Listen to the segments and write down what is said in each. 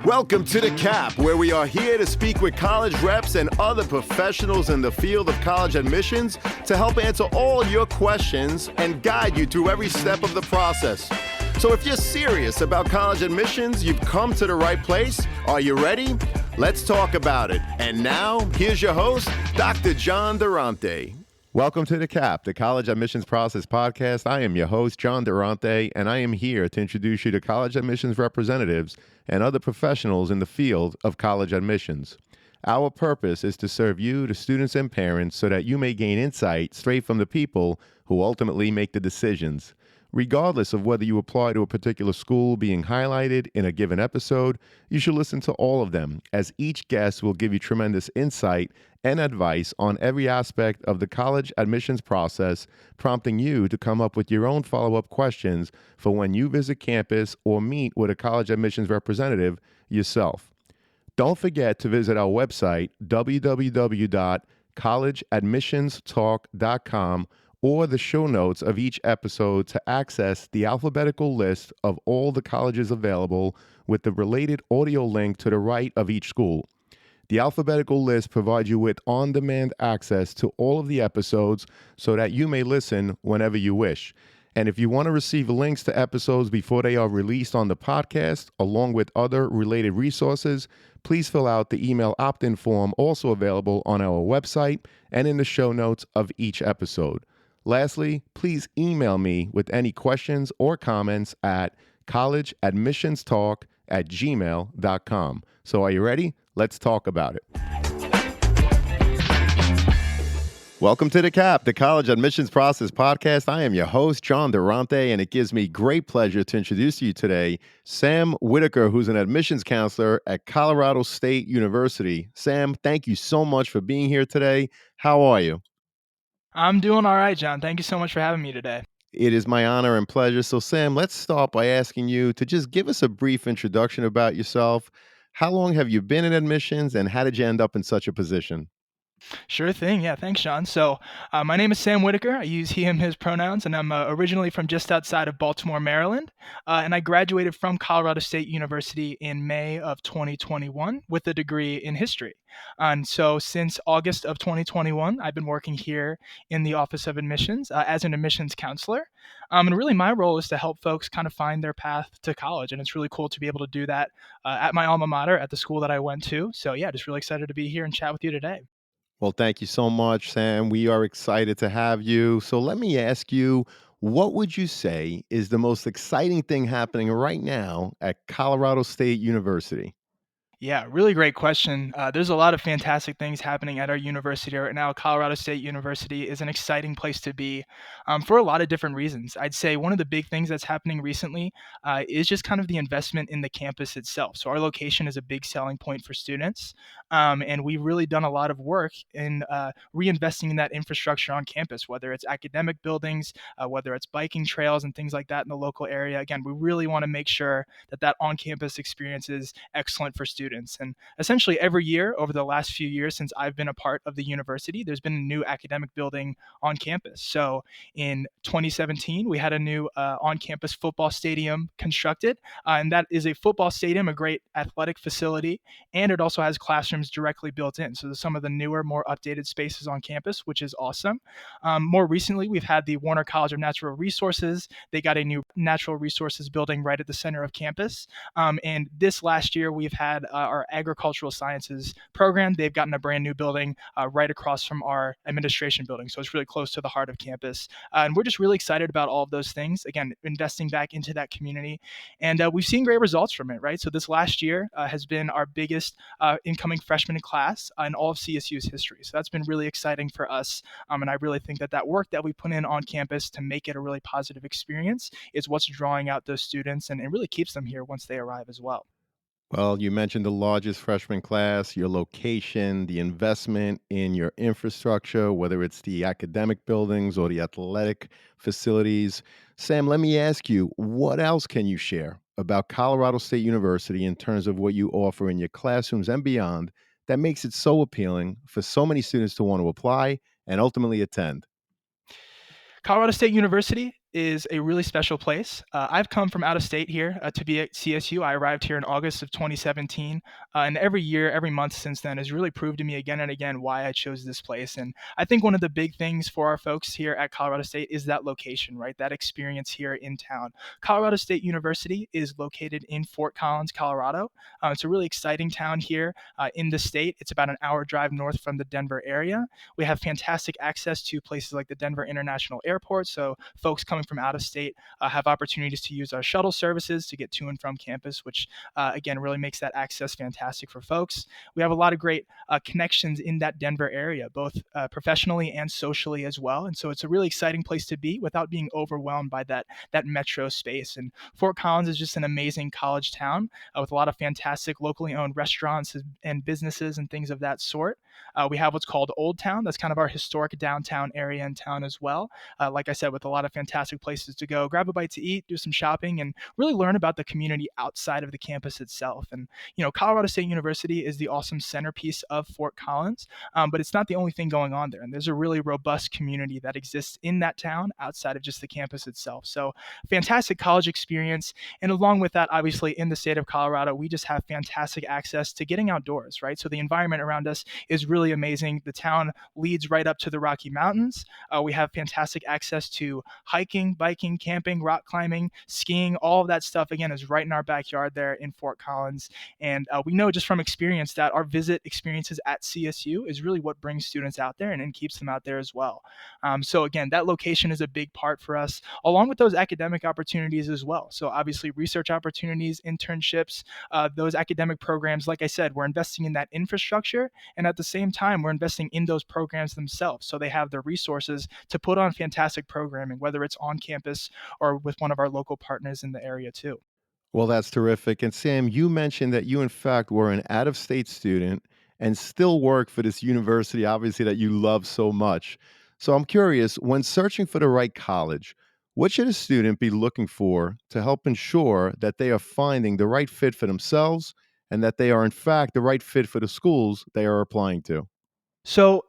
Welcome to The Cap, where we are here to speak with college reps and other professionals in the field of college admissions to help answer all your questions and guide you through every step of the process. So if you're serious about college admissions, you've come to the right place. Are you ready? Let's talk about it. And now, here's your host, Dr. John Durante. Welcome to The Cap, the College Admissions Process Podcast. I am your host, John Durante, and I am here to introduce you to college admissions representatives and other professionals in the field of college admissions. Our purpose is to serve you, the students and parents, so that you may gain insight straight from the people who ultimately make the decisions. Regardless of whether you apply to a particular school being highlighted in a given episode, you should listen to all of them, as each guest will give you tremendous insight and advice on every aspect of the college admissions process, prompting you to come up with your own follow-up questions for when you visit campus or meet with a college admissions representative yourself. Don't forget to visit our website, www.collegeadmissionstalk.com, or the show notes of each episode to access the alphabetical list of all the colleges available with the related audio link to the right of each school. The alphabetical list provides you with on-demand access to all of the episodes so that you may listen whenever you wish. And if you want to receive links to episodes before they are released on the podcast, along with other related resources, please fill out the email opt-in form also available on our website and in the show notes of each episode. Lastly, please email me with any questions or comments at collegeadmissionstalk@gmail.com. So are you ready? Let's talk about it. Welcome to The Cap, the College Admissions Process Podcast. I am your host, John Durante, and it gives me great pleasure to introduce to you today Sam Whitaker, who's an admissions counselor at Colorado State University. Sam, thank you so much for being here today. How are you? I'm doing all right, John. Thank you so much for having me today. It is my honor and pleasure. So, Sam, let's start by asking you to just give us a brief introduction about yourself. How long have you been in admissions, and how did you end up in such a position? Sure thing. Yeah, thanks, Sean. So, my name is Sam Whitaker. I use he, him, his pronouns, and I'm originally from just outside of Baltimore, Maryland. And I graduated from Colorado State University in May of 2021 with a degree in history. And so, since August of 2021, I've been working here in the Office of Admissions as an admissions counselor. And really, my role is to help folks kind of find their path to college. And it's really cool to be able to do that at my alma mater, at the school that I went to. So, yeah, just really excited to be here and chat with you today. Well, thank you so much, Sam. We are excited to have you. So, let me ask you, what would you say is the most exciting thing happening right now at Colorado State University? Yeah, really great question. There's a lot of fantastic things happening at our university right now. Colorado State University is an exciting place to be for a lot of different reasons. I'd say one of the big things that's happening recently is just kind of the investment in the campus itself. So, our location is a big selling point for students. And we've really done a lot of work in reinvesting in that infrastructure on campus, whether it's academic buildings, whether it's biking trails and things like that in the local area. Again, we really want to make sure that that on campus experience is excellent for students. And essentially, every year over the last few years since I've been a part of the university, there's been a new academic building on campus. So in 2017, we had a new on campus football stadium constructed. And that is a football stadium, a great athletic facility. And it also has classrooms directly built in. So there's some of the newer, more updated spaces on campus, which is awesome. More recently, we've had the Warner College of Natural Resources. They got a new natural resources building right at the center of campus. And this last year, we've had our agricultural sciences program. They've gotten a brand new building right across from our administration building. So it's really close to the heart of campus. And we're just really excited about all of those things. Again, investing back into that community. And we've seen great results from it, right? So this last year has been our biggest incoming freshman class in all of CSU's history. So that's been really exciting for us. And I really think that that work that we put in on campus to make it a really positive experience is what's drawing out those students and it really keeps them here once they arrive as well. Well, you mentioned the largest freshman class, your location, the investment in your infrastructure, whether it's the academic buildings or the athletic facilities. Sam, let me ask you, what else can you share about Colorado State University in terms of what you offer in your classrooms and beyond that makes it so appealing for so many students to want to apply and ultimately attend? Colorado State University is a really special place. I've come from out of state here to be at CSU. I arrived here in August of 2017, and every year, every month since then has really proved to me again and again why I chose this place. And I think one of the big things for our folks here at Colorado State is that location, right? That experience here in town. Colorado State University is located in Fort Collins, Colorado. It's a really exciting town here in the state. It's about an hour drive north from the Denver area. We have fantastic access to places like the Denver International Airport. So folks coming from out of state have opportunities to use our shuttle services to get to and from campus, which again really makes that access fantastic for folks. We have a lot of great connections in that Denver area, both professionally and socially as well. And so it's a really exciting place to be without being overwhelmed by that metro space. And Fort Collins is just an amazing college town with a lot of fantastic locally owned restaurants and businesses and things of that sort. We have what's called Old Town. That's kind of our historic downtown area in town as well. Like I said, with a lot of fantastic places to go, grab a bite to eat, do some shopping, and really learn about the community outside of the campus itself. And, Colorado State University is the awesome centerpiece of Fort Collins, but it's not the only thing going on there. And there's a really robust community that exists in that town outside of just the campus itself. So, fantastic college experience. And along with that, obviously, in the state of Colorado, we just have fantastic access to getting outdoors, right? So, the environment around us is really amazing. The town leads right up to the Rocky Mountains. We have fantastic access to hiking, biking, camping, rock climbing, skiing. All of that stuff, again, is right in our backyard there in Fort Collins. And we know just from experience that our visit experiences at CSU is really what brings students out there and keeps them out there as well. So again, that location is a big part for us, along with those academic opportunities as well. So obviously research opportunities, internships, those academic programs. Like I said, we're investing in that infrastructure, and at the same time, we're investing in those programs themselves. So they have the resources to put on fantastic programming, whether it's on campus or with one of our local partners in the area too. Well, that's terrific. And Sam, you mentioned that you, in fact, were an out of state student and still work for this university, obviously, that you love so much. So I'm curious, when searching for the right college, what should a student be looking for to help ensure that they are finding the right fit for themselves and that they are, in fact, the right fit for the schools they are applying to? So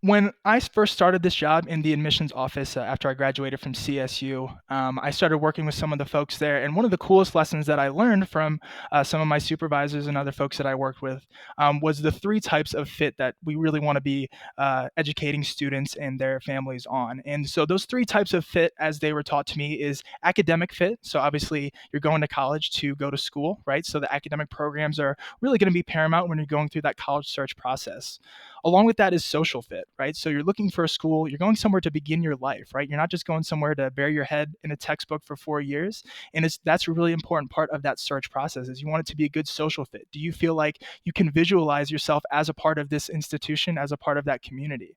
when I first started this job in the admissions office after I graduated from CSU, I started working with some of the folks there. And one of the coolest lessons that I learned from some of my supervisors and other folks that I worked with was the three types of fit that we really want to be educating students and their families on. And so those three types of fit, as they were taught to me, is academic fit. So obviously, you're going to college to go to school, right? So the academic programs are really going to be paramount when you're going through that college search process. Along with that is social fit, right? So you're looking for a school, you're going somewhere to begin your life, right? You're not just going somewhere to bury your head in a textbook for 4 years. And that's a really important part of that search process is you want it to be a good social fit. Do you feel like you can visualize yourself as a part of this institution, as a part of that community?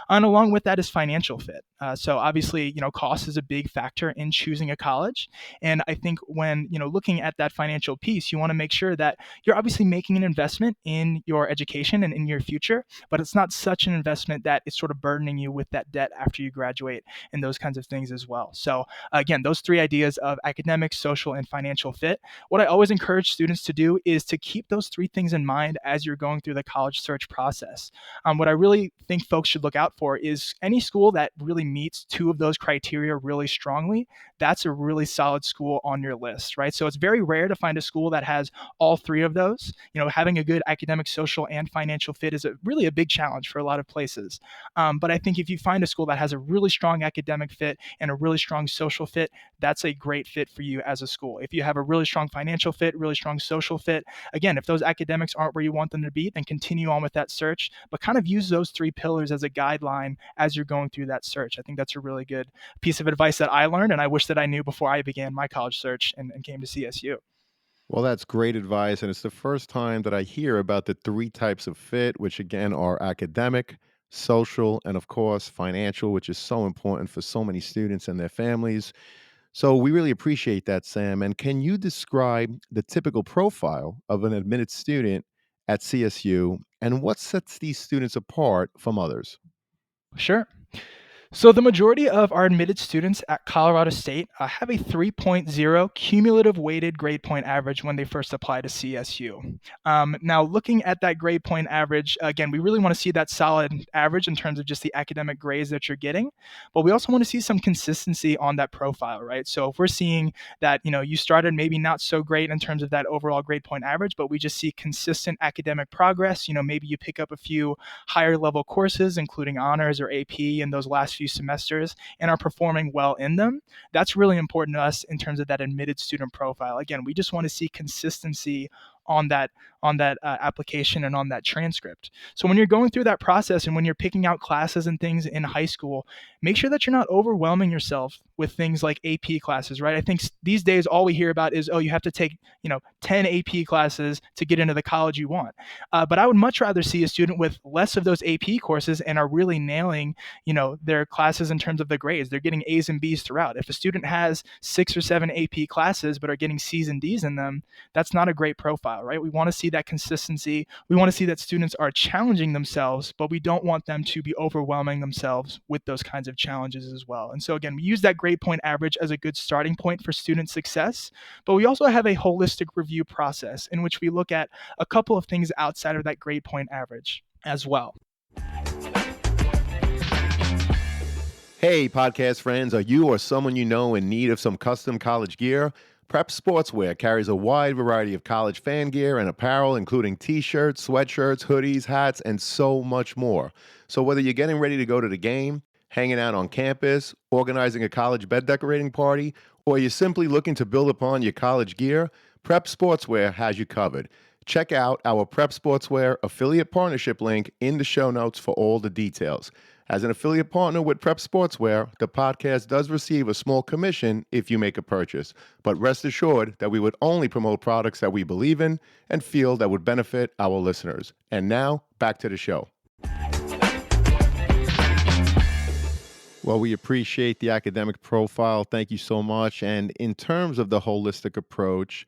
And along with that is financial fit. So obviously, cost is a big factor in choosing a college. And I think when, looking at that financial piece, you want to make sure that you're obviously making an investment in your education and in your future, but it's not such an investment that it's sort of burdening you with that debt after you graduate and those kinds of things as well. So again, those three ideas of academic, social, and financial fit. What I always encourage students to do is to keep those three things in mind as you're going through the college search process. What I really think folks should look out for is any school that really meets two of those criteria really strongly. That's a really solid school on your list, right? So it's very rare to find a school that has all three of those. Having a good academic, social, and financial fit is really a big challenge for a lot of places. But I think if you find a school that has a really strong academic fit and a really strong social fit, that's a great fit for you as a school. If you have a really strong financial fit, really strong social fit, again, if those academics aren't where you want them to be, then continue on with that search, but kind of use those three pillars as a guideline as you're going through that search. I think that's a really good piece of advice that I learned, and I wish that I knew before I began my college search and came to CSU. Well, that's great advice. And it's the first time that I hear about the three types of fit, which again are academic, social, and of course, financial, which is so important for so many students and their families. So we really appreciate that, Sam. And can you describe the typical profile of an admitted student at CSU and what sets these students apart from others? Sure. So the majority of our admitted students at Colorado State have a 3.0 cumulative weighted grade point average when they first apply to CSU. Now, looking at that grade point average, again, we really want to see that solid average in terms of just the academic grades that you're getting, but we also want to see some consistency on that profile, right? So if we're seeing that, you started maybe not so great in terms of that overall grade point average, but we just see consistent academic progress, maybe you pick up a few higher level courses, including honors or AP in those last few semesters, and are performing well in them. That's really important to us in terms of that admitted student profile. Again, we just want to see consistency on that application and on that transcript. So when you're going through that process and when you're picking out classes and things in high school, make sure that you're not overwhelming yourself with things like AP classes, right? I think these days all we hear about is, oh, you have to take 10 AP classes to get into the college you want. But I would much rather see a student with less of those AP courses and are really nailing their classes in terms of the grades. They're getting A's and B's throughout. If a student has 6 or 7 AP classes but are getting C's and D's in them, that's not a great profile, right? We want to see that consistency. We want to see that students are challenging themselves, but we don't want them to be overwhelming themselves with those kinds of challenges as well. And so again, we use that grade point average as a good starting point for student success, but we also have a holistic review process in which we look at a couple of things outside of that grade point average as well. Hey, podcast friends, are you or someone you know in need of some custom college gear? Prep Sportswear carries a wide variety of college fan gear and apparel, including t-shirts, sweatshirts, hoodies, hats, and so much more. So whether you're getting ready to go to the game, hanging out on campus, organizing a college bed decorating party, or you're simply looking to build upon your college gear, Prep Sportswear has you covered. Check out our Prep Sportswear affiliate partnership link in the show notes for all the details. As an affiliate partner with Prep Sportswear, the podcast does receive a small commission if you make a purchase. But rest assured that we would only promote products that we believe in and feel that would benefit our listeners. And now, back to the show. Well, we appreciate the academic profile. Thank you so much. And in terms of the holistic approach,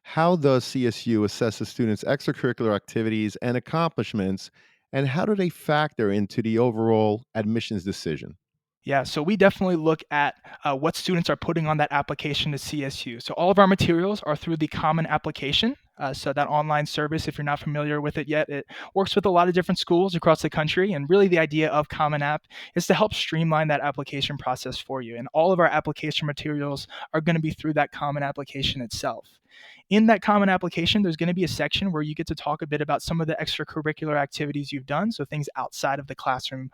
how does CSU assess a student's extracurricular activities and accomplishments, and how do they factor into the overall admissions decision? Yeah, so we definitely look at what students are putting on that application to CSU. So all of our materials are through the Common Application. So that online service, if you're not familiar with it yet, it works with a lot of different schools across the country. And really the idea of Common App is to help streamline that application process for you. And all of our application materials are going to be through that Common Application itself. In that Common Application, there's going to be a section where you get to talk a bit about some of the extracurricular activities you've done, so things outside of the classroom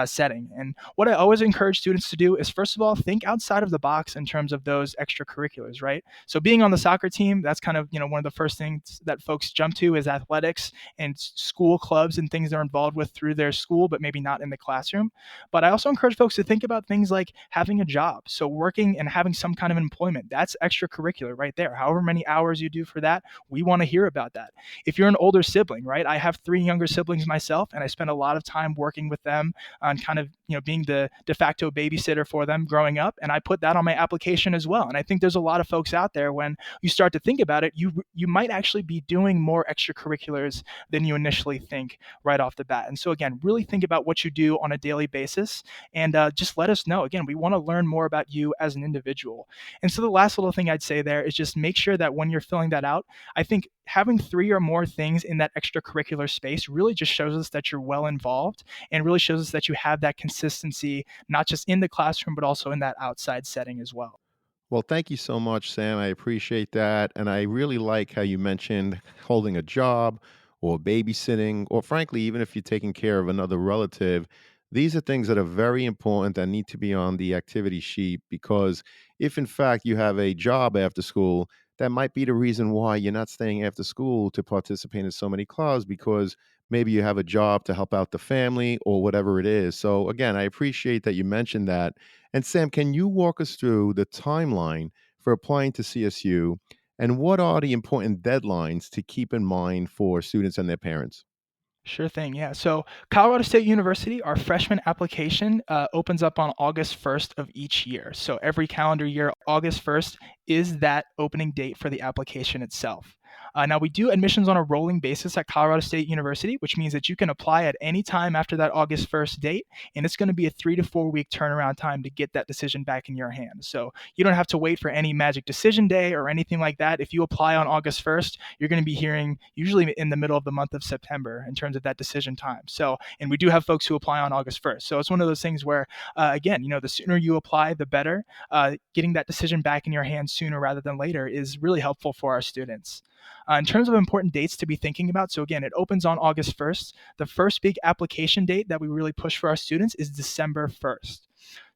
setting. And what I always encourage students to do is, first of all, think outside of the box in terms of those extracurriculars, right? So being on the soccer team, that's kind of one of the first things that folks jump to is athletics and school clubs and things they're involved with through their school, but maybe not in the classroom. But I also encourage folks to think about things like having a job. So working and having some kind of employment, that's extracurricular right there. However many hours you do for that, we want to hear about that. If you're an older sibling, right? I have 3 younger siblings myself, and I spend a lot of time working with them on kind of, being the de facto babysitter for them growing up. And I put that on my application as well. And I think there's a lot of folks out there, when you start to think about it, you might actually be doing more extracurriculars than you initially think right off the bat. And so again, really think about what you do on a daily basis, and just let us know. Again, we want to learn more about you as an individual. And so the last little thing I'd say there is just make sure that when you're filling that out, I think having 3 or more things in that extracurricular space really just shows us that you're well involved, and really shows us that you have that consistency, not just in the classroom, but also in that outside setting as well. Well, thank you so much, Sam. I appreciate that. And I really like how you mentioned holding a job or babysitting, or frankly, even if you're taking care of another relative. These are things that are very important that need to be on the activity sheet, because if in fact you have a job after school, that might be the reason why you're not staying after school to participate in so many clubs, because maybe you have a job to help out the family or whatever it is. So, again, I appreciate that you mentioned that. And Sam, can you walk us through the timeline for applying to CSU, and what are the important deadlines to keep in mind for students and their parents? Sure thing. Yeah. So Colorado State University, our freshman application opens up on August 1st of each year. So every calendar year, August 1st is that opening date for the application itself. Now, we do admissions on a rolling basis at Colorado State University, which means that you can apply at any time after that August 1st date, and it's going to be a 3 to 4 week turnaround time to get that decision back in your hands. So you don't have to wait for any magic decision day or anything like that. If you apply on August 1st, you're going to be hearing usually in the middle of the month of September in terms of that decision time. So, and we do have folks who apply on August 1st. So it's one of those things where, again, the sooner you apply, the better. Getting that decision back in your hands sooner rather than later is really helpful for our students. In terms of important dates to be thinking about, so again, it opens on August 1st. The first big application date that we really push for our students is December 1st.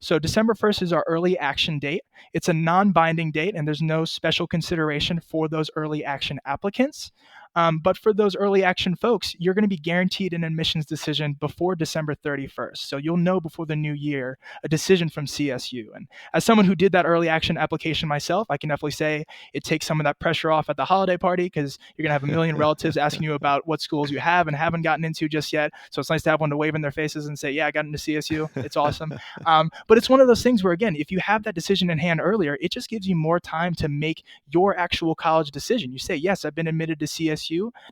So December 1st is our early action date. It's a non-binding date, and there's no special consideration for those early action applicants. But for those early action folks, you're going to be guaranteed an admissions decision before December 31st. So you'll know before the new year a decision from CSU. And as someone who did that early action application myself, I can definitely say it takes some of that pressure off at the holiday party because you're going to have a million relatives asking you about what schools you have and haven't gotten into just yet. So it's nice to have one to wave in their faces and say, yeah, I got into CSU. It's awesome. But it's one of those things where, again, if you have that decision in hand earlier, it just gives you more time to make your actual college decision. You say, yes, I've been admitted to CSU.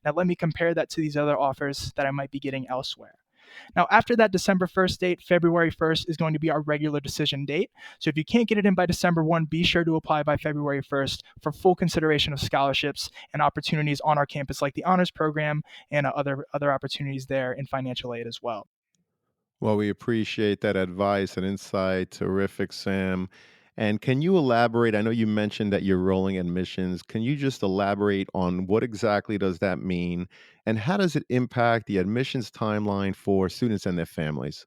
Now let me compare that to these other offers that I might be getting elsewhere. Now, after that December 1st date, February 1st is going to be our regular decision date. So if you can't get it in by December 1, be sure to apply by February 1st for full consideration of scholarships and opportunities on our campus like the honors program and other opportunities there in financial aid as well. Well, we appreciate that advice and insight. Terrific, Sam. And can you elaborate? I know you mentioned that you're rolling admissions. Can you just elaborate on what exactly does that mean and how does it impact the admissions timeline for students and their families?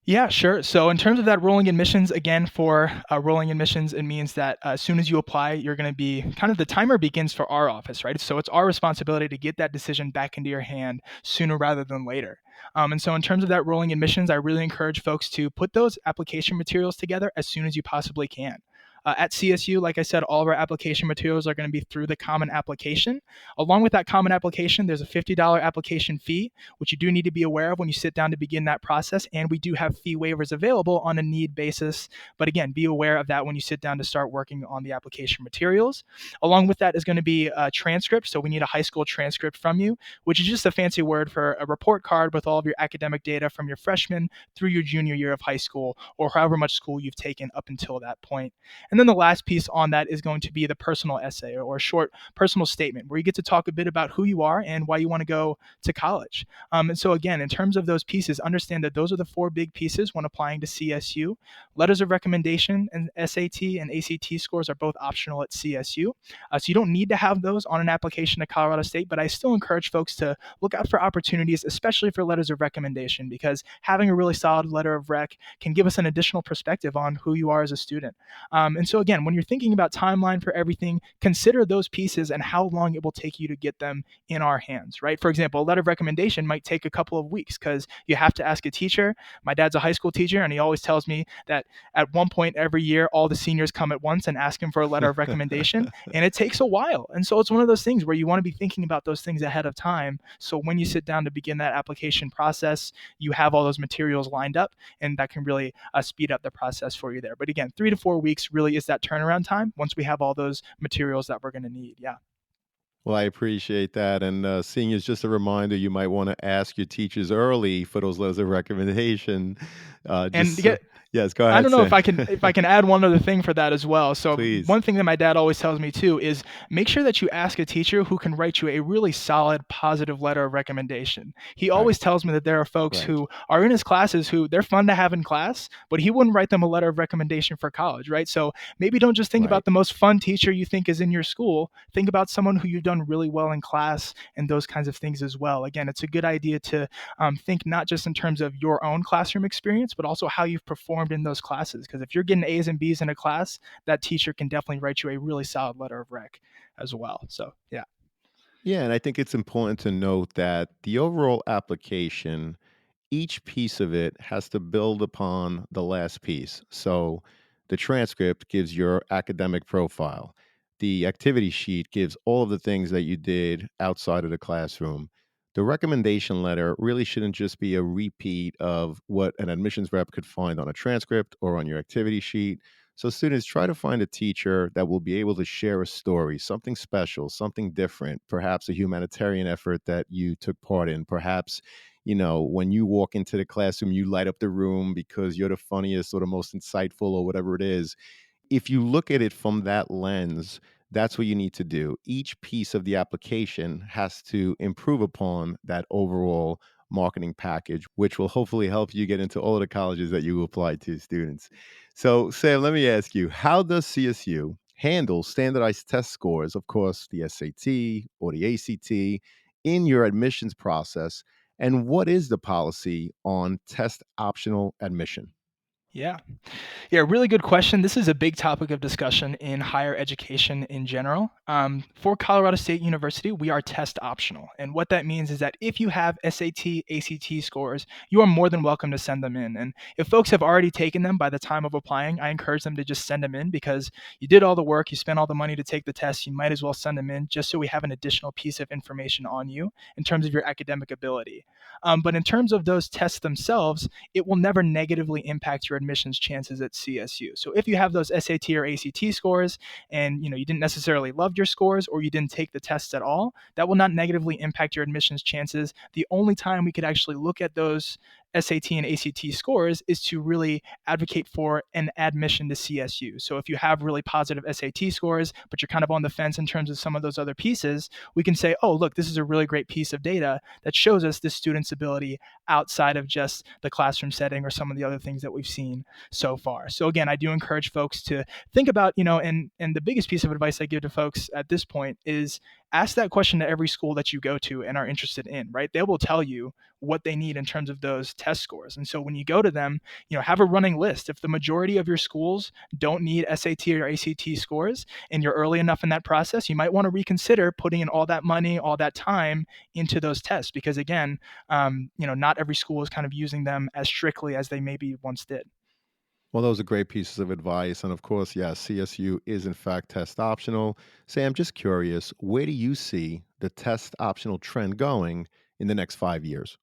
Yeah, sure. So in terms of that rolling admissions, again, for rolling admissions, it means that as soon as you apply, you're going to be kind of the timer begins for our office, right? So it's our responsibility to get that decision back into your hand sooner rather than later. And so in terms of that rolling admissions, I really encourage folks to put those application materials together as soon as you possibly can. At CSU, like I said, all of our application materials are going to be through the Common Application. Along with that Common Application, there's a $50 application fee, which you do need to be aware of when you sit down to begin that process. And we do have fee waivers available on a need basis. But again, be aware of that when you sit down to start working on the application materials. Along with that is going to be a transcript. So we need a high school transcript from you, which is just a fancy word for a report card with all of your academic data from your freshman through your junior year of high school or however much school you've taken up until that point. And then the last piece on that is going to be the personal essay or a short personal statement where you get to talk a bit about who you are and why you want to go to college. And so, again, in terms of those pieces, understand that those are the four big pieces when applying to CSU. Letters of recommendation and SAT and ACT scores are both optional at CSU. So you don't need to have those on an application to Colorado State, but I still encourage folks to look out for opportunities, especially for letters of recommendation, because having a really solid letter of rec can give us an additional perspective on who you are as a student. And so again, when you're thinking about timeline for everything, consider those pieces and how long it will take you to get them in our hands, right? For example, a letter of recommendation might take a couple of weeks because you have to ask a teacher. My dad's a high school teacher, and he always tells me that at one point every year, all the seniors come at once and ask him for a letter of recommendation, and it takes a while. And so it's one of those things where you want to be thinking about those things ahead of time. So when you sit down to begin that application process, you have all those materials lined up, and that can really speed up the process for you there. But again, 3 to 4 weeks really is that turnaround time once we have all those materials that we're going to need. Yeah. Well, I appreciate that. And seniors, just a reminder, you might want to ask your teachers early for those letters of recommendation. And to Just get yes, go I ahead, don't know if Sam. I can add one other thing for that as well. So Please. one thing that my dad always tells me too is make sure that you ask a teacher who can write you a really solid positive letter of recommendation. He Right, always tells me that there are folks right, who are in his classes who they're fun to have in class, but he wouldn't write them a letter of recommendation for college, right? So maybe don't just think right. about the most fun teacher you think is in your school. Think about someone who you've done really well in class and those kinds of things as well. Again, it's a good idea to think not just in terms of your own classroom experience, but also how you've performed in those classes. Because if you're getting A's and B's in a class, that teacher can definitely write you a really solid letter of rec as well. So, yeah. Yeah, and I think it's important to note that the overall application, each piece of it has to build upon the last piece. So the transcript gives your academic profile. The activity sheet gives all of the things that you did outside of the classroom. The recommendation letter really shouldn't just be a repeat of what an admissions rep could find on a transcript or on your activity sheet. So, students, try to find a teacher that will be able to share a story, something special, something different, perhaps a humanitarian effort that you took part in. Perhaps, when you walk into the classroom, you light up the room because you're the funniest or the most insightful or whatever it is. If you look at it from that lens, that's what you need to do. Each piece of the application has to improve upon that overall marketing package, which will hopefully help you get into all of the colleges that you apply to, students. So, Sam, let me ask you, how does CSU handle standardized test scores, of course, the SAT or the ACT, in your admissions process? And what is the policy on test optional admission? Yeah. Yeah, really good question. This is a big topic of discussion in higher education in general. For Colorado State University, we are test optional. And what that means is that if you have SAT, ACT scores, you are more than welcome to send them in. And if folks have already taken them by the time of applying, I encourage them to just send them in because you did all the work, you spent all the money to take the test, you might as well send them in just so we have an additional piece of information on you in terms of your academic ability. But in terms of those tests themselves, it will never negatively impact your admissions chances at CSU. So if you have those SAT or ACT scores and you didn't necessarily love your scores or you didn't take the tests at all, that will not negatively impact your admissions chances. The only time we could actually look at those SAT and ACT scores is to really advocate for an admission to CSU. So if you have really positive SAT scores, but you're kind of on the fence in terms of some of those other pieces, we can say, oh, look, this is a really great piece of data that shows us this student's ability outside of just the classroom setting or some of the other things that we've seen so far. So again, I do encourage folks to think about, and the biggest piece of advice I give to folks at this point is ask that question to every school that you go to and are interested in, right? They will tell you what they need in terms of those test scores. And so when you go to them, have a running list. If the majority of your schools don't need SAT or ACT scores and you're early enough in that process, you might want to reconsider putting in all that money, all that time into those tests because again, not every school is kind of using them as strictly as they maybe once did. Well, those are great pieces of advice. And of course, yes, CSU is in fact test optional. Sam, just curious, where do you see the test optional trend going in the next 5 years?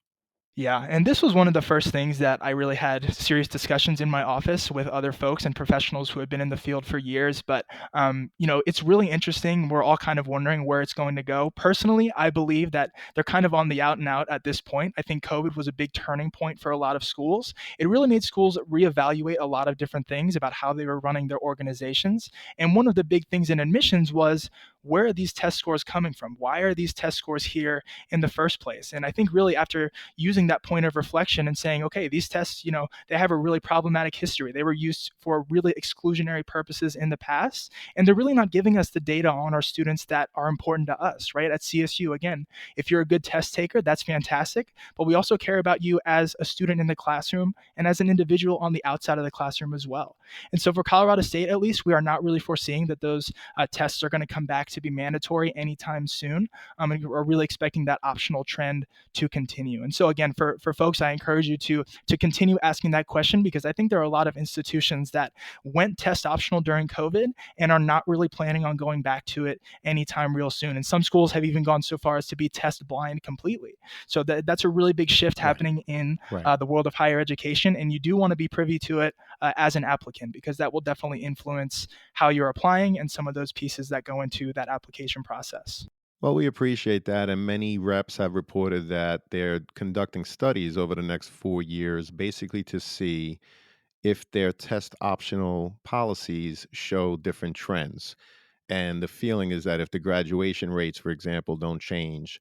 Yeah, and this was one of the first things that I really had serious discussions in my office with other folks and professionals who had been in the field for years. But it's really interesting. We're all kind of wondering where it's going to go. Personally, I believe that they're kind of on the out and out at this point. I think COVID was a big turning point for a lot of schools. It really made schools reevaluate a lot of different things about how they were running their organizations. And one of the big things in admissions was where are these test scores coming from? Why are these test scores here in the first place? And I think really after using that point of reflection and saying, okay, these tests, they have a really problematic history. They were used for really exclusionary purposes in the past, and they're really not giving us the data on our students that are important to us, right? At CSU, again, if you're a good test taker, that's fantastic, but we also care about you as a student in the classroom and as an individual on the outside of the classroom as well. And so for Colorado State, at least, we are not really foreseeing that those tests are going to come back to be mandatory anytime soon. And we're really expecting that optional trend to continue. And so again, for folks, I encourage you to continue asking that question because I think there are a lot of institutions that went test optional during COVID and are not really planning on going back to it anytime real soon. And some schools have even gone so far as to be test blind completely. So that's a really big shift Right, happening in right. the world of higher education. And you do want to be privy to it as an applicant because that will definitely influence how you're applying and some of those pieces that go into that application process. Well, we appreciate that. And many reps have reported that they're conducting studies over the next 4 years, basically to see if their test optional policies show different trends. And the feeling is that if the graduation rates, for example, don't change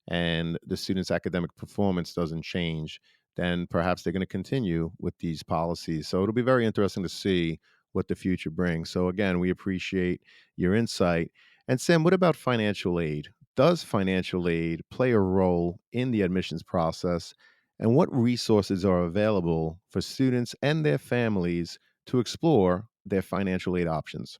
and the student's academic performance doesn't change, then perhaps they're going to continue with these policies. So it'll be very interesting to see what the future brings. So, again, we appreciate your insight. And, Sam, what about financial aid? Does financial aid play a role in the admissions process? And what resources are available for students and their families to explore their financial aid options?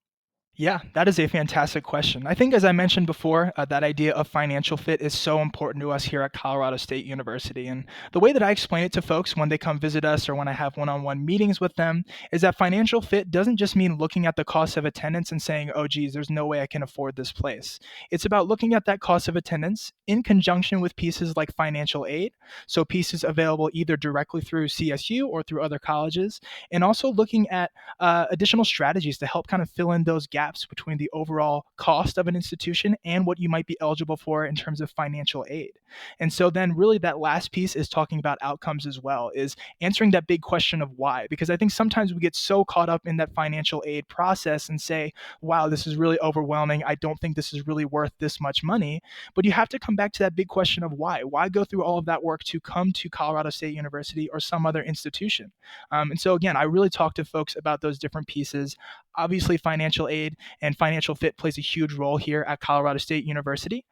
Yeah, that is a fantastic question. I think, as I mentioned before, that idea of financial fit is so important to us here at Colorado State University. And the way that I explain it to folks when they come visit us or when I have one on one meetings with them is that financial fit doesn't just mean looking at the cost of attendance and saying, oh, geez, there's no way I can afford this place. It's about looking at that cost of attendance in conjunction with pieces like financial aid. So, pieces available either directly through CSU or through other colleges, and also looking at additional strategies to help kind of fill in those gaps between the overall cost of an institution and what you might be eligible for in terms of financial aid. And so then really that last piece is talking about outcomes as well, is answering that big question of why. Because I think sometimes we get so caught up in that financial aid process and say, wow, this is really overwhelming. I don't think this is really worth this much money. But you have to come back to that big question of why. Why go through all of that work to come to Colorado State University or some other institution? And so again, I really talk to folks about those different pieces. Obviously, financial aid and financial fit plays a huge role here at Colorado State University.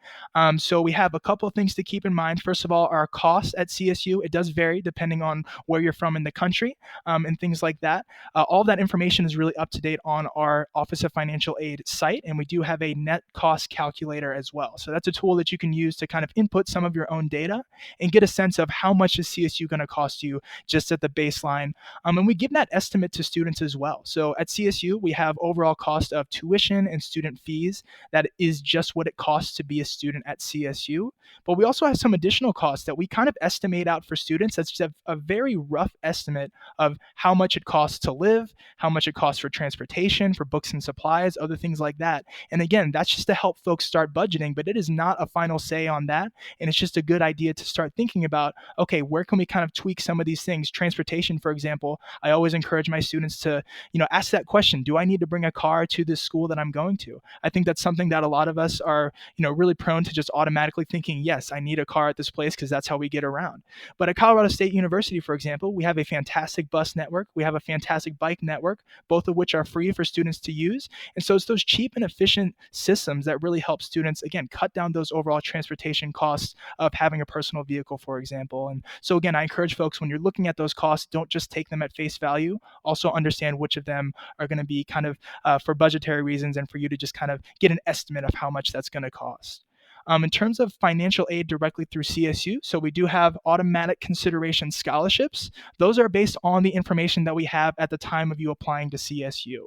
So we have a couple of things to keep in mind. First of all, our costs at CSU, it does vary depending on where you're from in the country, and things like that. All of that information is really up to date on our Office of Financial Aid site, and we do have a net cost calculator as well. So that's a tool that you can use to kind of input some of your own data and get a sense of how much is CSU going to cost you just at the baseline. And we give that estimate to students as well. So at CSU, we have overall cost of tuition and student fees. That is just what it costs to be a student at CSU. But we also have some additional costs that we kind of estimate out for students. That's just a very rough estimate of how much it costs to live, how much it costs for transportation, for books and supplies, other things like that. And again, that's just to help folks start budgeting, but it is not a final say on that. And it's just a good idea to start thinking about, okay, where can we kind of tweak some of these things? Transportation, for example, I always encourage my students to, ask that question, do I need to bring a car to this school that I'm going to? I think that's something that a lot of us are, really prone to just automatically thinking, yes, I need a car at this place because that's how we get around. But at Colorado State University, for example, we have a fantastic bus network. We have a fantastic bike network, both of which are free for students to use. And so it's those cheap and efficient systems that really help students, again, cut down those overall transportation costs of having a personal vehicle, for example. And so, again, I encourage folks when you're looking at those costs, don't just take them at face value. Also understand which of them are going to be kind of for budgetary reasons and for you to just kind of get an estimate of how much that's going to cost. In terms of financial aid directly through CSU, so we do have automatic consideration scholarships. Those are based on the information that we have at the time of you applying to CSU.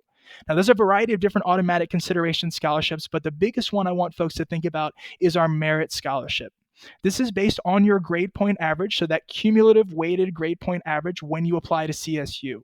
Now, there's a variety of different automatic consideration scholarships, but the biggest one I want folks to think about is our merit scholarship. This is based on your grade point average, so that cumulative weighted grade point average when you apply to CSU.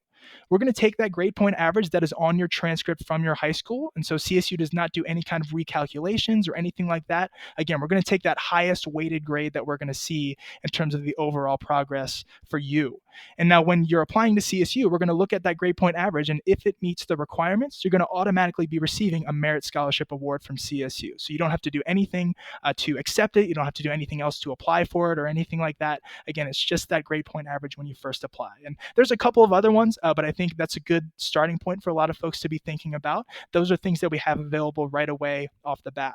We're going to take that grade point average that is on your transcript from your high school. And so CSU does not do any kind of recalculations or anything like that. Again, we're going to take that highest weighted grade that we're going to see in terms of the overall progress for you. And now when you're applying to CSU, we're going to look at that grade point average. And if it meets the requirements, you're going to automatically be receiving a merit scholarship award from CSU. So you don't have to do anything to accept it. You don't have to do anything else to apply for it or anything like that. Again, it's just that grade point average when you first apply. And there's a couple of other ones, but I think that's a good starting point for a lot of folks to be thinking about. Those are things that we have available right away off the bat.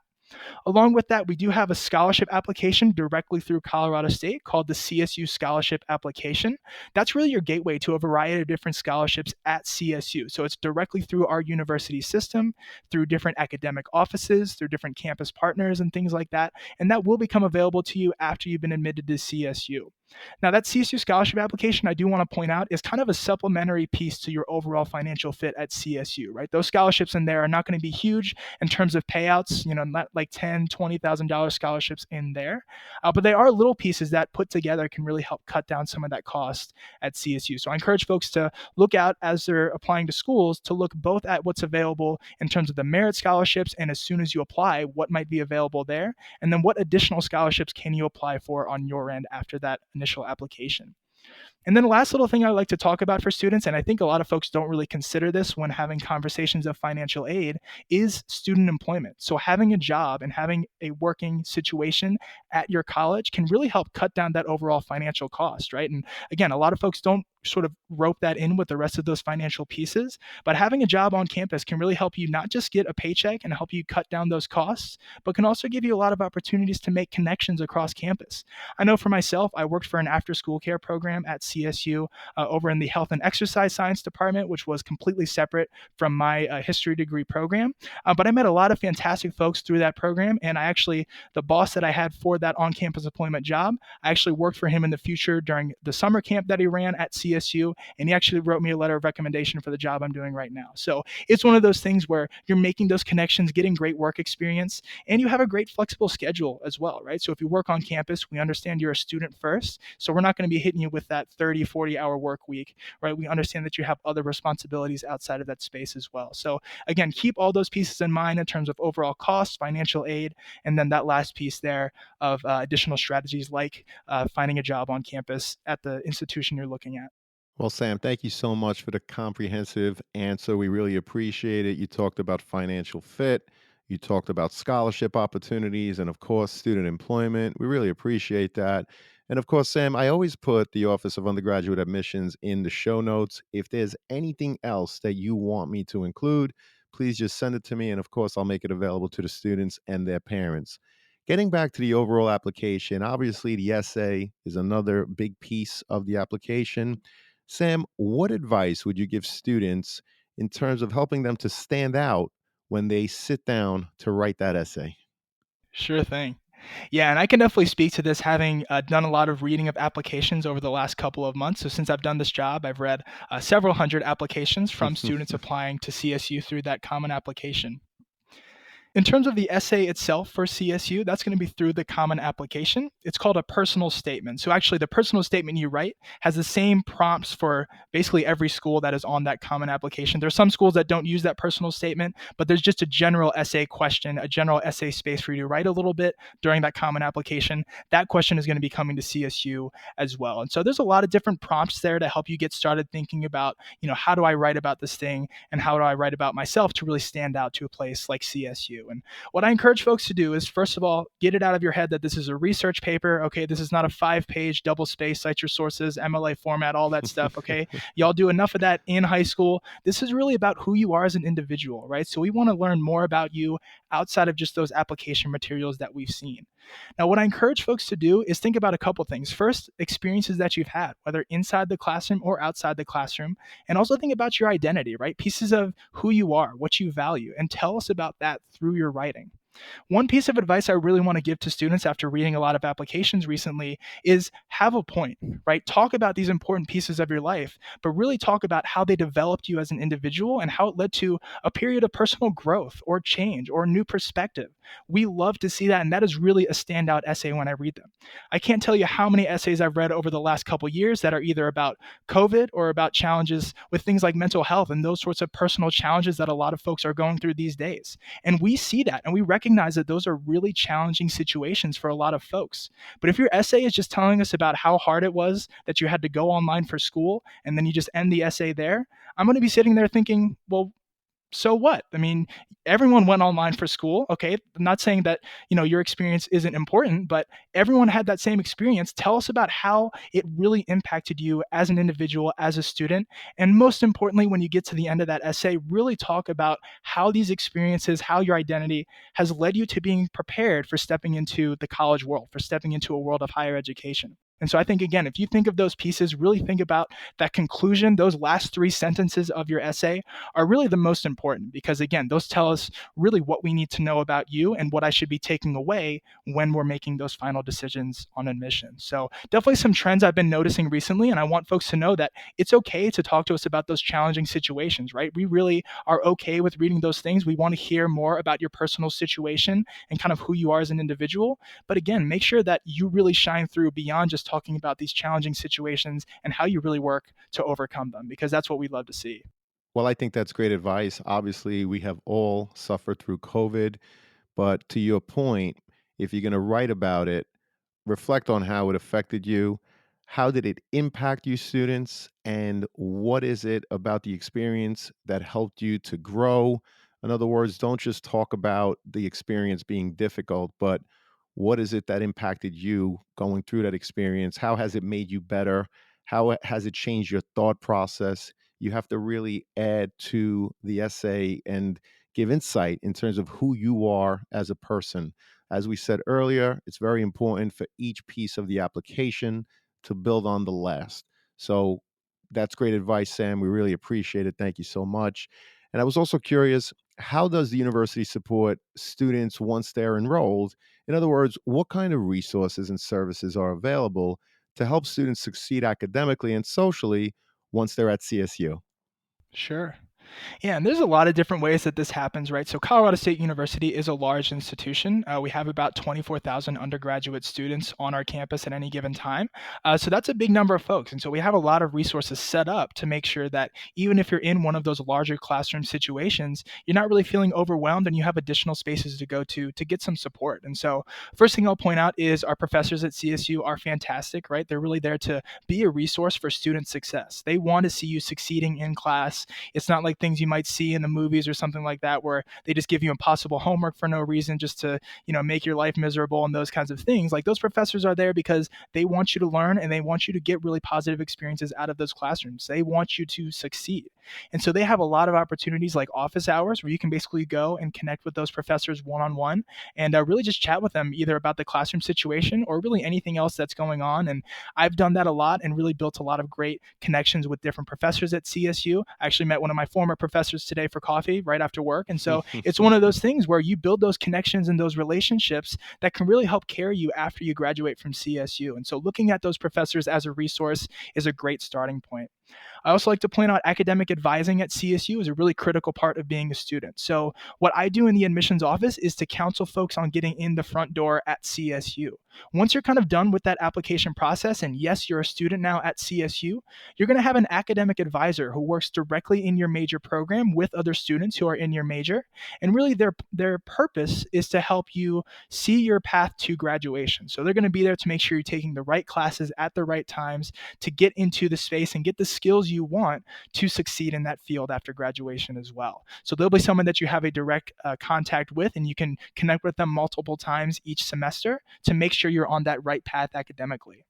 Along with that, we do have a scholarship application directly through Colorado State called the CSU Scholarship Application. That's really your gateway to a variety of different scholarships at CSU. So it's directly through our university system, through different academic offices, through different campus partners and things like that. And that will become available to you after you've been admitted to CSU. Now, that CSU scholarship application, I do want to point out, is kind of a supplementary piece to your overall financial fit at CSU, right? Those scholarships in there are not going to be huge in terms of payouts, not like $10,000, $20,000 scholarships in there, but they are little pieces that put together can really help cut down some of that cost at CSU. So I encourage folks to look out as they're applying to schools to look both at what's available in terms of the merit scholarships, and as soon as you apply, what might be available there, and then what additional scholarships can you apply for on your end after that initial application. And then the last little thing I like to talk about for students, and I think a lot of folks don't really consider this when having conversations of financial aid, is student employment. So having a job and having a working situation at your college can really help cut down that overall financial cost, right? And again, a lot of folks don't sort of rope that in with the rest of those financial pieces, but having a job on campus can really help you not just get a paycheck and help you cut down those costs, but can also give you a lot of opportunities to make connections across campus. I know for myself, I worked for an after-school care program at CSU over in the health and exercise science department, which was completely separate from my history degree program. But I met a lot of fantastic folks through that program. And the boss that I had for that on campus employment job, I actually worked for him in the future during the summer camp that he ran at CSU. And he actually wrote me a letter of recommendation for the job I'm doing right now. So it's one of those things where you're making those connections, getting great work experience, and you have a great flexible schedule as well, right? So if you work on campus, we understand you're a student first. So we're not going to be hitting you with that 30, 40-hour work week, right? We understand that you have other responsibilities outside of that space as well. So again, keep all those pieces in mind in terms of overall cost, financial aid, and then that last piece there of additional strategies like finding a job on campus at the institution you're looking at. Well, Sam, thank you so much for the comprehensive answer. We really appreciate it. You talked about financial fit, you talked about scholarship opportunities, and of course, student employment. We really appreciate that. And of course, Sam, I always put the Office of Undergraduate Admissions in the show notes. If there's anything else that you want me to include, please just send it to me. And of course, I'll make it available to the students and their parents. Getting back to the overall application, obviously, the essay is another big piece of the application. Sam, what advice would you give students in terms of helping them to stand out when they sit down to write that essay? Sure thing. Yeah, and I can definitely speak to this having done a lot of reading of applications over the last couple of months. So, since I've done this job, I've read several hundred applications from students applying to CSU through that common application. In terms of the essay itself for CSU, that's going to be through the common application. It's called a personal statement. So actually, the personal statement you write has the same prompts for basically every school that is on that common application. There's some schools that don't use that personal statement, but there's just a general essay question, a general essay space for you to write a little bit during that common application. That question is going to be coming to CSU as well. And so there's a lot of different prompts there to help you get started thinking about, how do I write about this thing and how do I write about myself to really stand out to a place like CSU. And what I encourage folks to do is, first of all, get it out of your head that this is a research paper. Okay, this is not a 5-page double space, cite your sources, MLA format, all that stuff. Okay, y'all do enough of that in high school. This is really about who you are as an individual, right? So we want to learn more about you outside of just those application materials that we've seen. Now, what I encourage folks to do is think about a couple things. First, experiences that you've had, whether inside the classroom or outside the classroom, and also think about your identity, right? Pieces of who you are, what you value, and tell us about that through your writing. One piece of advice I really want to give to students after reading a lot of applications recently is have a point, right? Talk about these important pieces of your life, but really talk about how they developed you as an individual and how it led to a period of personal growth or change or new perspective. We love to see that, and that is really a standout essay when I read them. I can't tell you how many essays I've read over the last couple years that are either about COVID or about challenges with things like mental health and those sorts of personal challenges that a lot of folks are going through these days. And we see that and we recognize that those are really challenging situations for a lot of folks. But if your essay is just telling us about how hard it was that you had to go online for school and then you just end the essay there, I'm going to be sitting there thinking, well, so what? I mean, everyone went online for school. Okay. I'm not saying that, your experience isn't important, but everyone had that same experience. Tell us about how it really impacted you as an individual, as a student. And most importantly, when you get to the end of that essay, really talk about how these experiences, how your identity has led you to being prepared for stepping into the college world, for stepping into a world of higher education. And so I think, again, if you think of those pieces, really think about that conclusion, those last 3 sentences of your essay are really the most important because, again, those tell us really what we need to know about you and what I should be taking away when we're making those final decisions on admission. So definitely some trends I've been noticing recently, and I want folks to know that it's okay to talk to us about those challenging situations, right? We really are okay with reading those things. We want to hear more about your personal situation and kind of who you are as an individual. But again, make sure that you really shine through beyond just talking about these challenging situations and how you really work to overcome them, because that's what we love to see. Well, I think that's great advice. Obviously, we have all suffered through COVID, but to your point, if you're going to write about it, reflect on how it affected you. How did it impact you, students? And what is it about the experience that helped you to grow? In other words, don't just talk about the experience being difficult, but what is it that impacted you going through that experience? How has it made you better? Has it changed your thought process? You have to really add to the essay and give insight in terms of who you are as a person. As we said earlier, it's very important for each piece of the application to build on the last. So that's great advice, Sam. We really appreciate it. Thank you so much. And I was also curious, how does the university support students once they're enrolled? In other words, what kind of resources and services are available to help students succeed academically and socially once they're at CSU? Sure. Yeah, and there's a lot of different ways that this happens, right? So, Colorado State University is a large institution. We have about 24,000 undergraduate students on our campus at any given time. So, that's a big number of folks. And so, we have a lot of resources set up to make sure that even if you're in one of those larger classroom situations, you're not really feeling overwhelmed and you have additional spaces to go to get some support. And so, first thing I'll point out is our professors at CSU are fantastic, right? They're really there to be a resource for student success. They want to see you succeeding in class. It's not like things you might see in the movies or something like that where they just give you impossible homework for no reason just to, make your life miserable and those kinds of things. Like those professors are there because they want you to learn and they want you to get really positive experiences out of those classrooms. They want you to succeed. And so they have a lot of opportunities like office hours where you can basically go and connect with those professors one-on-one and really just chat with them either about the classroom situation or really anything else that's going on. And I've done that a lot and really built a lot of great connections with different professors at CSU. I actually met one of my former professors today for coffee right after work. And so it's one of those things where you build those connections and those relationships that can really help carry you after you graduate from CSU. And so looking at those professors as a resource is a great starting point. I also like to point out academic advising at CSU is a really critical part of being a student. So what I do in the admissions office is to counsel folks on getting in the front door at CSU. Once you're kind of done with that application process, and yes, you're a student now at CSU, you're going to have an academic advisor who works directly in your major program with other students who are in your major. And really their purpose is to help you see your path to graduation. So they're going to be there to make sure you're taking the right classes at the right times to get into the space and get the skills you want to succeed in that field after graduation as well. So there'll be someone that you have a direct contact with, and you can connect with them multiple times each semester to make sure you're on that right path academically.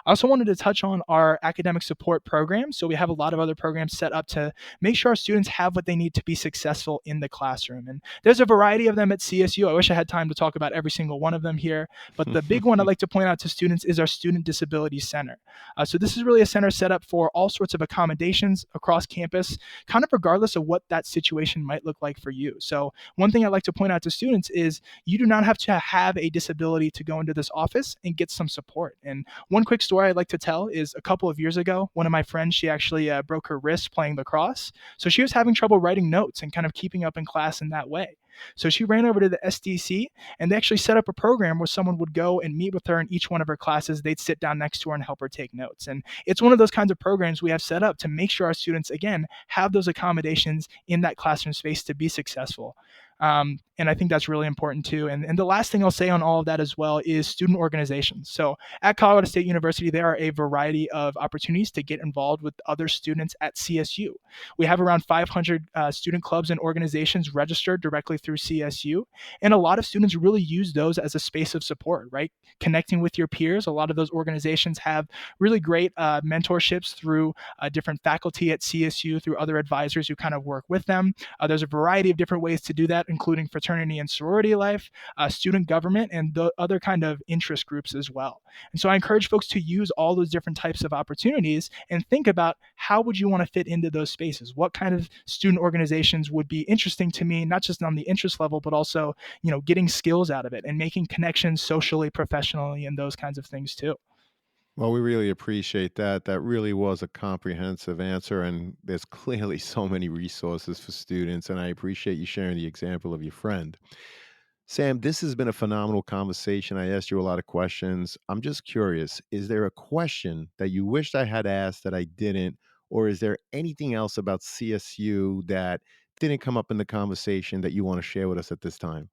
I also wanted to touch on our academic support programs. So we have a lot of other programs set up to make sure our students have what they need to be successful in the classroom. And there's a variety of them at CSU. I wish I had time to talk about every single one of them here. But the big one I'd like to point out to students is our Student Disability Center. So this is really a center set up for all sorts of accommodations across campus, kind of regardless of what that situation might look like for you. So one thing I'd like to point out to students is you do not have to have a disability to go into this office and get some support. And one quick story I'd like to tell is a couple of years ago, one of my friends, she actually broke her wrist playing lacrosse. So she was having trouble writing notes and kind of keeping up in class in that way. So she ran over to the SDC and they actually set up a program where someone would go and meet with her in each one of her classes. They'd sit down next to her and help her take notes. And it's one of those kinds of programs we have set up to make sure our students, again, have those accommodations in that classroom space to be successful. And I think that's really important too. And the last thing I'll say on all of that as well is student organizations. So at Colorado State University, there are a variety of opportunities to get involved with other students at CSU. We have around 500 student clubs and organizations registered directly through CSU. And a lot of students really use those as a space of support, right? Connecting with your peers. A lot of those organizations have really great mentorships through different faculty at CSU, through other advisors who kind of work with them. There's a variety of different ways to do that, including fraternity and sorority life, student government, and the other kind of interest groups as well. And so I encourage folks to use all those different types of opportunities and think about how would you want to fit into those spaces? What kind of student organizations would be interesting to me, not just on the interest level, but also, getting skills out of it and making connections socially, professionally, and those kinds of things too. Well, we really appreciate that. That really was a comprehensive answer, and there's clearly so many resources for students. And I appreciate you sharing the example of your friend. Sam, this has been a phenomenal conversation. I asked you a lot of questions. I'm just curious, is there a question that you wished I had asked that I didn't? Or is there anything else about CSU that didn't come up in the conversation that you want to share with us at this time?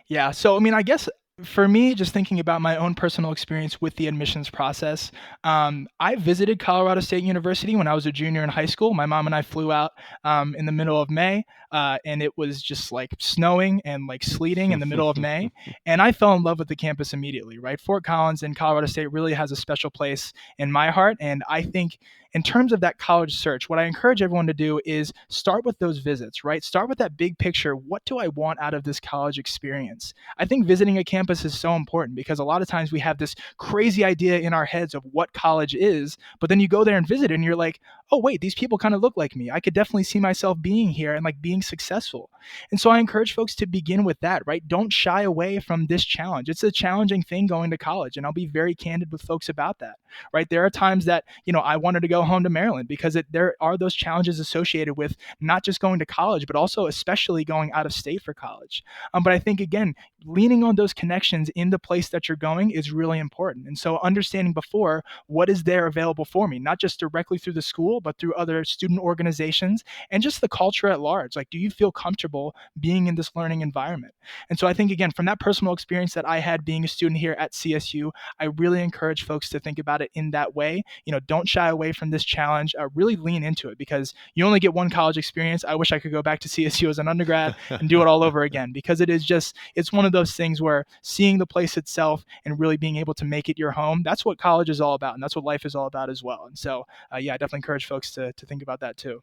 Yeah. So, I mean, I guess for me, just thinking about my own personal experience with the admissions process, I visited Colorado State University when I was a junior in high school. My mom and I flew out in the middle of May, and it was just like snowing and like sleeting in the middle of May. And I fell in love with the campus immediately, right? Fort Collins and Colorado State really has a special place in my heart. And I think in terms of that college search, what I encourage everyone to do is start with those visits, right? Start with that big picture. What do I want out of this college experience? I think visiting a campus is so important because a lot of times we have this crazy idea in our heads of what college is, but then you go there and visit and you're like, oh, wait, these people kind of look like me. I could definitely see myself being here and like being successful. And so I encourage folks to begin with that, right? Don't shy away from this challenge. It's a challenging thing going to college, and I'll be very candid with folks about that, right? There are times that, I wanted to go home to Maryland because there are those challenges associated with not just going to college, but also especially going out of state for college. But I think, again, leaning on those connections in the place that you're going is really important. And so understanding before what is there available for me, not just directly through the school, but through other student organizations and just the culture at large. Like, do you feel comfortable being in this learning environment? And so I think, again, from that personal experience that I had being a student here at CSU, I really encourage folks to think about it in that way. Don't shy away from this challenge. Really lean into it because you only get one college experience. I wish I could go back to CSU as an undergrad and do it all over again, because it's one of those things where seeing the place itself and really being able to make it your home, that's what college is all about. And that's what life is all about as well. And so, yeah, I definitely encourage folks to think about that too.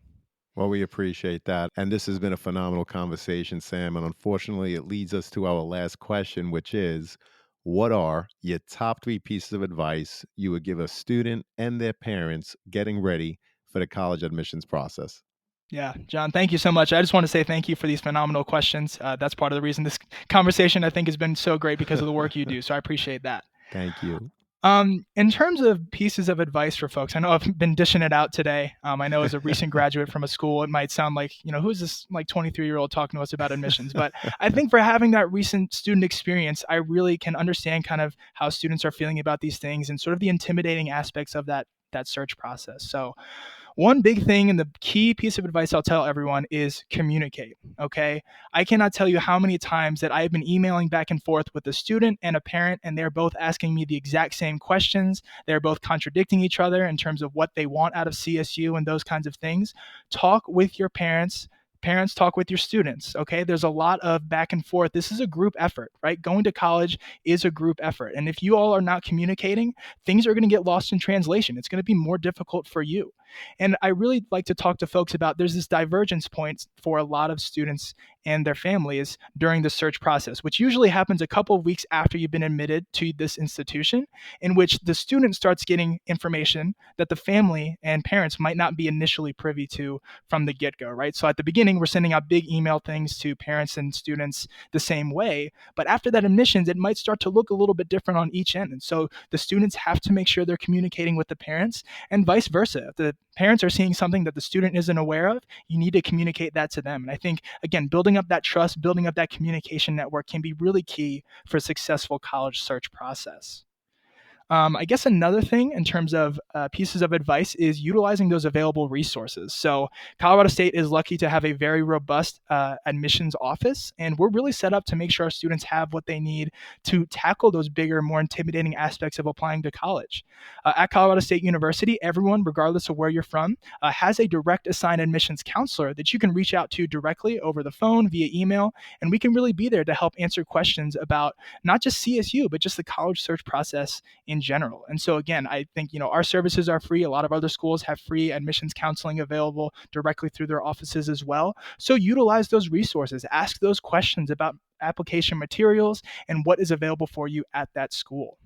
Well, we appreciate that. And this has been a phenomenal conversation, Sam. And unfortunately, it leads us to our last question, which is, what are your top three pieces of advice you would give a student and their parents getting ready for the college admissions process? Yeah, John, thank you so much. I just want to say thank you for these phenomenal questions. That's part of the reason this conversation, I think, has been so great because of the work you do. So I appreciate that. Thank you. In terms of pieces of advice for folks, I know I've been dishing it out today. I know as a recent graduate from a school, it might sound like, who's this like 23-year-old talking to us about admissions? But I think for having that recent student experience, I really can understand kind of how students are feeling about these things and sort of the intimidating aspects of that search process. So one big thing and the key piece of advice I'll tell everyone is communicate. Okay. I cannot tell you how many times that I've been emailing back and forth with a student and a parent, and they're both asking me the exact same questions. They're both contradicting each other in terms of what they want out of CSU and those kinds of things. Talk with your parents. Parents, talk with your students. Okay. There's a lot of back and forth. This is a group effort, right? Going to college is a group effort. And if you all are not communicating, things are going to get lost in translation. It's going to be more difficult for you. And I really like to talk to folks about there's this divergence point for a lot of students and their families during the search process, which usually happens a couple of weeks after you've been admitted to this institution, in which the student starts getting information that the family and parents might not be initially privy to from the get-go, right? So at the beginning, we're sending out big email things to parents and students the same way, but after that admissions, it might start to look a little bit different on each end. And so the students have to make sure they're communicating with the parents and vice versa. If the parents are seeing something that the student isn't aware of, you need to communicate that to them. And I think, again, building up that trust, building up that communication network can be really key for a successful college search process. I guess another thing in terms of pieces of advice is utilizing those available resources. So Colorado State is lucky to have a very robust admissions office, and we're really set up to make sure our students have what they need to tackle those bigger, more intimidating aspects of applying to college. At Colorado State University, everyone, regardless of where you're from, has a direct assigned admissions counselor that you can reach out to directly over the phone, via email, and we can really be there to help answer questions about not just CSU, but just the college search process in general. And so again, I think, our services are free. A lot of other schools have free admissions counseling available directly through their offices as well. So utilize those resources, ask those questions about application materials and what is available for you at that school.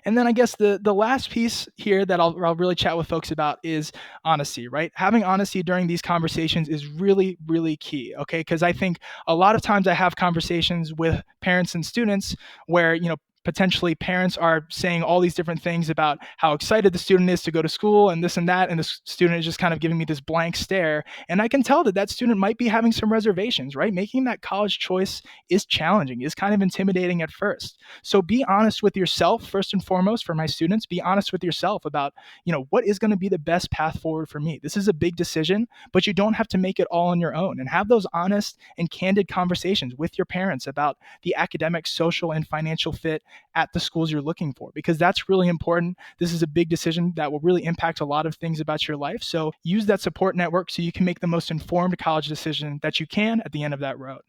And then I guess the last piece here that I'll really chat with folks about is honesty, right? Having honesty during these conversations is really, really key, okay? Because I think a lot of times I have conversations with parents and students where, potentially parents are saying all these different things about how excited the student is to go to school and this and that, and the student is just kind of giving me this blank stare. And I can tell that student might be having some reservations, right? Making that college choice is challenging, is kind of intimidating at first. So be honest with yourself, first and foremost, for my students. Be honest with yourself about, what is going to be the best path forward for me. This is a big decision, but you don't have to make it all on your own, and have those honest and candid conversations with your parents about the academic, social, and financial fit at the schools you're looking for, because that's really important. This is a big decision that will really impact a lot of things about your life. So use that support network so you can make the most informed college decision that you can at the end of that road.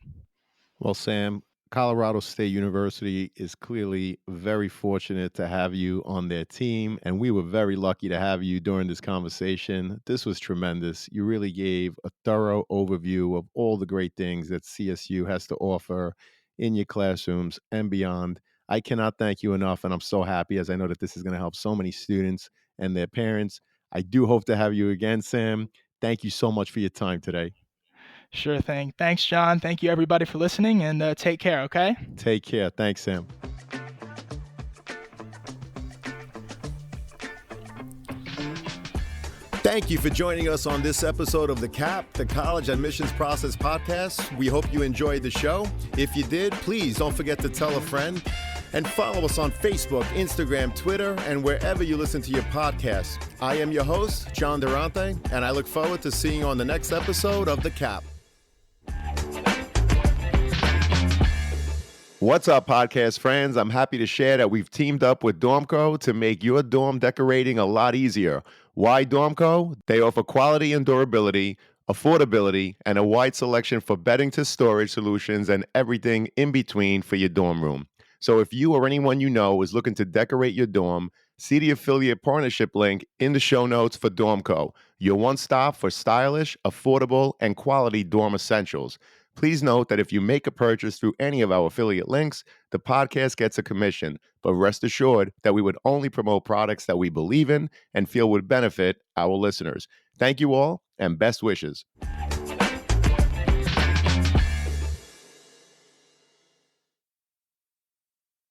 Well, Sam, Colorado State University is clearly very fortunate to have you on their team, and we were very lucky to have you during this conversation. This was tremendous. You really gave a thorough overview of all the great things that CSU has to offer in your classrooms and beyond. I cannot thank you enough, and I'm so happy as I know that this is going to help so many students and their parents. I do hope to have you again, Sam. Thank you so much for your time today. Sure thing. Thanks, John. Thank you, everybody, for listening, and take care, okay? Take care. Thanks, Sam. Thank you for joining us on this episode of The CAP, the College Admissions Process Podcast. We hope you enjoyed the show. If you did, please don't forget to tell a friend and follow us on Facebook, Instagram, Twitter, and wherever you listen to your podcasts. I am your host, John Durante, and I look forward to seeing you on the next episode of The CAP. What's up, podcast friends? I'm happy to share that we've teamed up with Dormco to make your dorm decorating a lot easier. Why Dormco? They offer quality and durability, affordability, and a wide selection for bedding to storage solutions and everything in between for your dorm room. So if you or anyone you know is looking to decorate your dorm, see the affiliate partnership link in the show notes for Dormco, your one-stop for stylish, affordable, and quality dorm essentials. Please note that if you make a purchase through any of our affiliate links, the podcast gets a commission, but rest assured that we would only promote products that we believe in and feel would benefit our listeners. Thank you all, and best wishes.